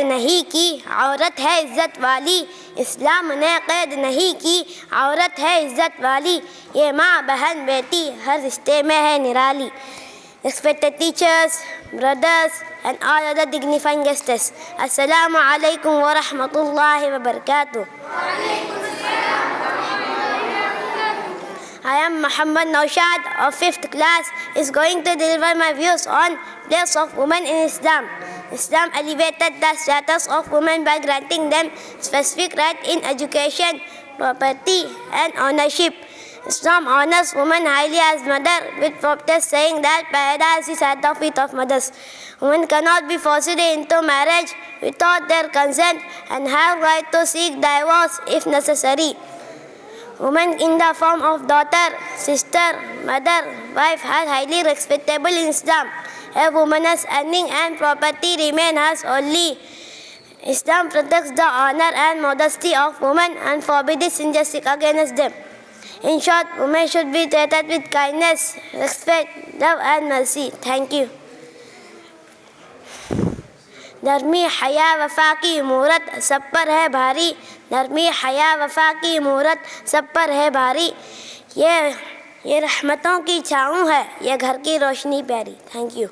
नहीं की, औरत है इज़्ज़त वाली। इस्लाम ने कैद नहीं की, औरत है इज़्ज़त वाली। ये माँ बहन बेटी हर रिश्ते में है निराली। Respected teachers, brothers and all other dignified guests, Assalamu alaikum wa rahmatullahi wa barakatuh. I am Muhammad Naushad of 5th class is going to deliver my views on place of women in Islam. Islam elevated the status of women by granting them specific right in education, property and ownership. Islam honors women highly as mother with prophets saying that paradise is at the feet of mothers. Women cannot be forced into marriage without their consent and have right to seek divorce if necessary. Women in the form of daughter, sister, mother, wife are highly respectable in Islam. A woman's earning and property remain hers only. Islam protects the honor and modesty of women and forbids injustice against them. In short, women should be treated with kindness, respect, love and mercy. Thank you. नरमी हया वफा की मूरत सब पर है भारी। नरमी हया वफा की मूरत सब पर है भारी। ये रहमतों की छाँव है, ये घर की रोशनी प्यारी। Thank you.